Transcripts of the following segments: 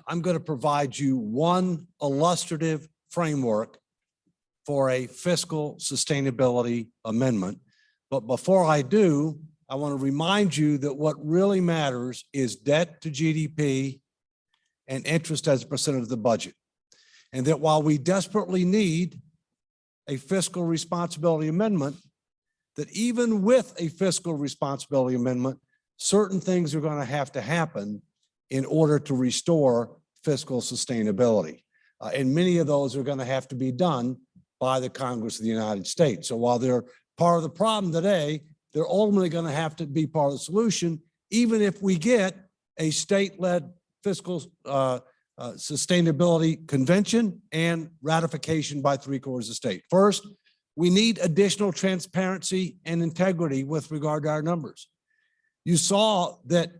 I'm going to provide you one illustrative framework for a fiscal sustainability amendment. But before I do, I want to remind you that what really matters is debt to GDP and interest as a percent of the budget. And that while we desperately need a fiscal responsibility amendment, that even with a fiscal responsibility amendment, certain things are going to happen in order to restore fiscal sustainability. And many of those are going to have to be done by the Congress of the United States. So while they're part of the problem today, they're ultimately going to have to be part of the solution, even if we get a state-led fiscal sustainability convention and ratification by 3/4 of the state. First, we need additional transparency and integrity with regard to our numbers. You saw that,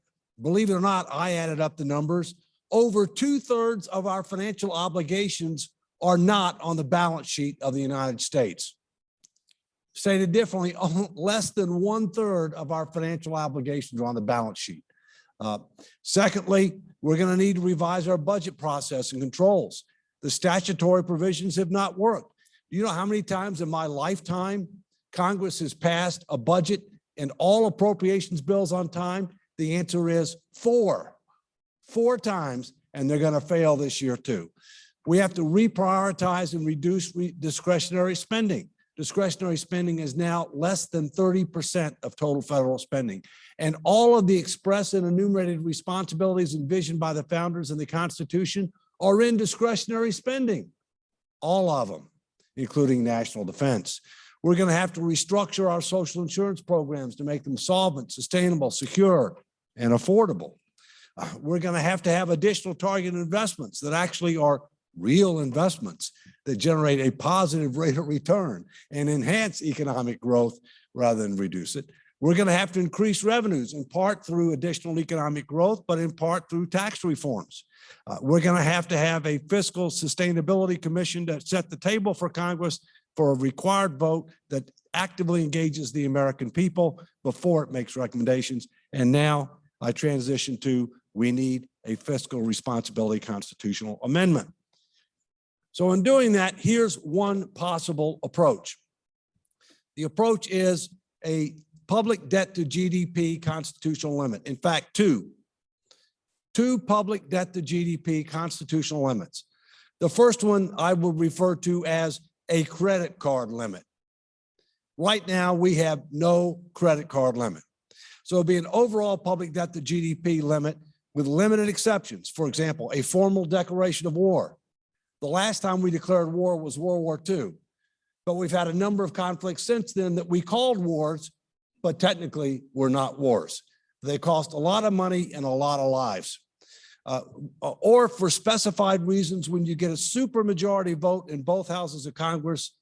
believe it or not, I added up the numbers. Over 2/3 of our financial obligations are not on the balance sheet of the United States. Stated differently, less than 1/3 of our financial obligations are on the balance sheet. Secondly, we're going to need to revise our budget process and controls. The statutory provisions have not worked. Do you know how many times in my lifetime Congress has passed a budget and all appropriations bills on time? The answer is four times, and they're going to fail this year too. We have to reprioritize and reduce discretionary spending. Discretionary spending is now less than 30% of total federal spending. And all of the express and enumerated responsibilities envisioned by the founders in the Constitution are in discretionary spending. All of them, including national defense. We're going to have to restructure our social insurance programs to make them solvent, sustainable, secure, and affordable. We're going to have additional targeted investments that actually are real investments that generate a positive rate of return and enhance economic growth rather than reduce it. We're going to have to increase revenues, in part through additional economic growth, but in part through tax reforms. We're going to have a fiscal sustainability commission to set the table for Congress for a required vote that actively engages the American people before it makes recommendations. And now I transition to, we need a fiscal responsibility constitutional amendment. So in doing that, here's one possible approach. The approach is a public debt to GDP constitutional limit. In fact, two public debt to GDP constitutional limits. The first one I will refer to as a credit card limit. Right now, we have no credit card limit. So it'll be an overall public debt to GDP limit with limited exceptions. For example, a formal declaration of war. The last time we declared war was World War II, but we've had a number of conflicts since then that we called wars, but technically were not wars. They cost a lot of money and a lot of lives. Or for specified reasons, when you get a supermajority vote in both houses of Congress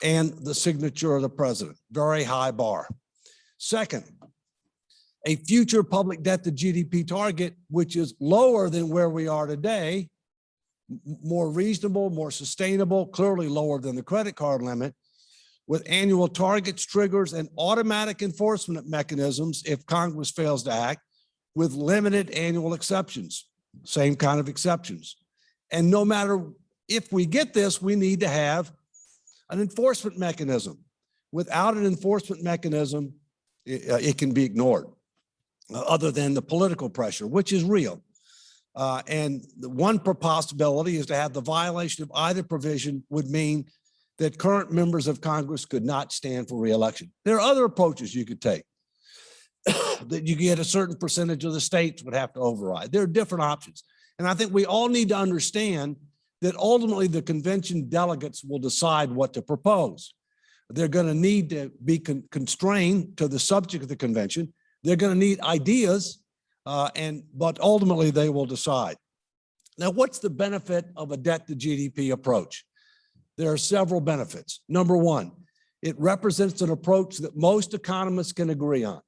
and the signature of the president, very high bar. Second, a future public debt to GDP target, which is lower than where we are today, more reasonable, more sustainable, clearly lower than the credit card limit, with annual targets, triggers, and automatic enforcement mechanisms if Congress fails to act, with limited annual exceptions, same kind of exceptions. And no matter if we get this, we need to have an enforcement mechanism. Without an enforcement mechanism, it can be ignored, other than the political pressure, which is real. And the one possibility is to have the violation of either provision would mean that current members of Congress could not stand for re-election. There are other approaches you could take. That you get a certain percentage of the states would have to override. There are different options. And I think we all need to understand that ultimately the convention delegates will decide what to propose. They're going to need to be constrained to the subject of the convention. They're going to need ideas, but ultimately they will decide. Now, what's the benefit of a debt to GDP approach? There are several benefits. Number one, it represents an approach that most economists can agree on.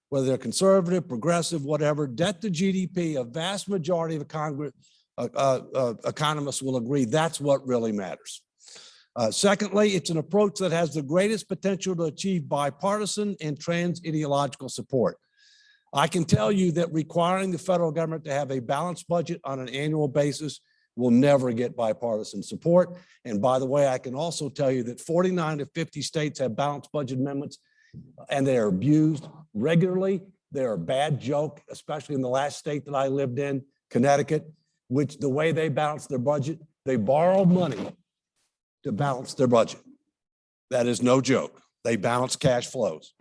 Whether they're conservative, progressive, whatever, debt to GDP, a vast majority of economists will agree that's what really matters. Secondly, it's an approach that has the greatest potential to achieve bipartisan and trans-ideological support. I can tell you that requiring the federal government to have a balanced budget on an annual basis will never get bipartisan support. And by the way, I can also tell you that 49 to 50 states have balanced budget amendments, and they are abused regularly. They're a bad joke, especially in the last state that I lived in, Connecticut, which the way they balance their budget, they borrow money to balance their budget. That is no joke. They balance cash flows.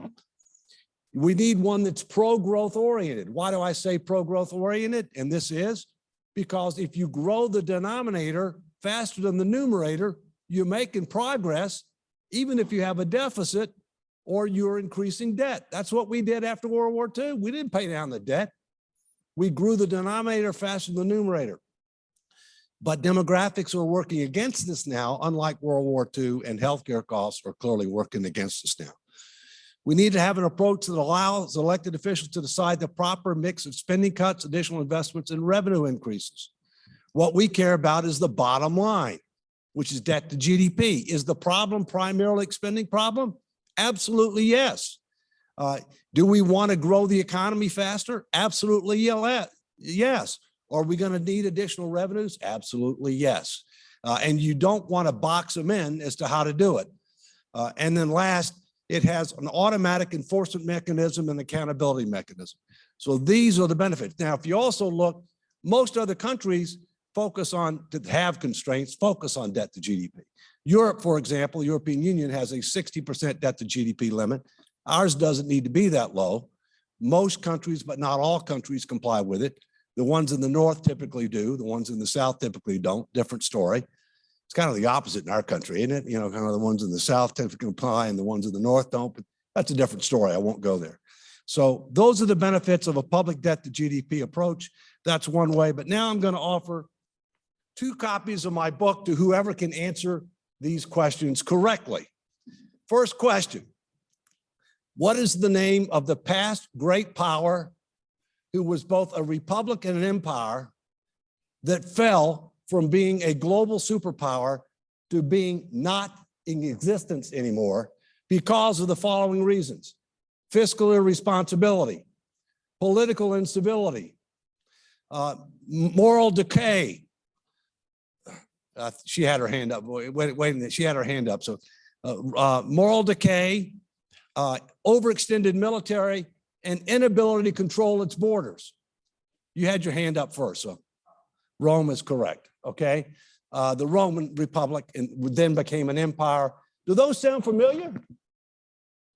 We need one that's pro-growth oriented. Why do I say pro-growth oriented? And this is because if you grow the denominator faster than the numerator, you're making progress, even if you have a deficit or you're increasing debt. That's what we did after World War II. We didn't pay down the debt. We grew the denominator faster than the numerator. But demographics are working against us now, unlike World War II, and healthcare costs are clearly working against us now. We need to have an approach that allows elected officials to decide the proper mix of spending cuts, additional investments, and revenue increases. What we care about is the bottom line, which is debt to GDP. Is the problem primarily a spending problem? Absolutely, yes. Do we want to grow the economy faster? Absolutely, yes. Are we going to need additional revenues? Absolutely, yes. And you don't want to box them in as to how to do it. And then last, it has an automatic enforcement mechanism and accountability mechanism. So these are the benefits. Now, if you also look, most other countries focus on, to have constraints, focus on debt to GDP. Europe, for example, European Union has a 60% debt to GDP limit. Ours doesn't need to be that low. Most countries, but not all countries, comply with it. The ones in the north typically do. The ones in the south typically don't. Different story. It's kind of the opposite in our country, isn't it? You know, kind of the ones in the south tend to comply and the ones in the north don't, but that's a different story. I won't go there. So those are the benefits of a public debt to GDP approach. That's one way. But now I'm going to offer 2 copies of my book to whoever can answer these questions correctly. First question: what is the name of the past great power who was both a republic and an empire that fell from being a global superpower to being not in existence anymore because of the following reasons: fiscal irresponsibility, political instability, moral decay. She had her hand up. Wait a minute. She had her hand up. So moral decay, overextended military, and inability to control its borders. You had your hand up first, so Rome is correct, okay? The Roman Republic then became an empire. Do those sound familiar?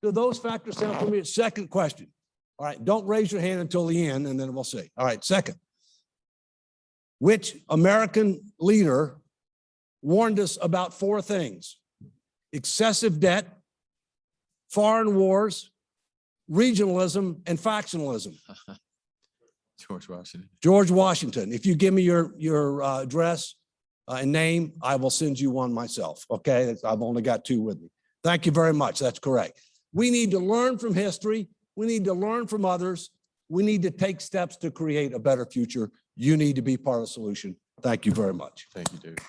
Do those factors sound familiar? Second question. All right, don't raise your hand until the end, and then we'll see. All right, second. Which American leader warned us about 4 things: excessive debt, foreign wars, regionalism, and factionalism? George Washington. George Washington. If you give me your address and name, I will send you one myself, okay? I've only got 2 with me. Thank you very much. That's correct. We need to learn from history. We need to learn from others. We need to take steps to create a better future. You need to be part of the solution. Thank you very much. Thank you, David.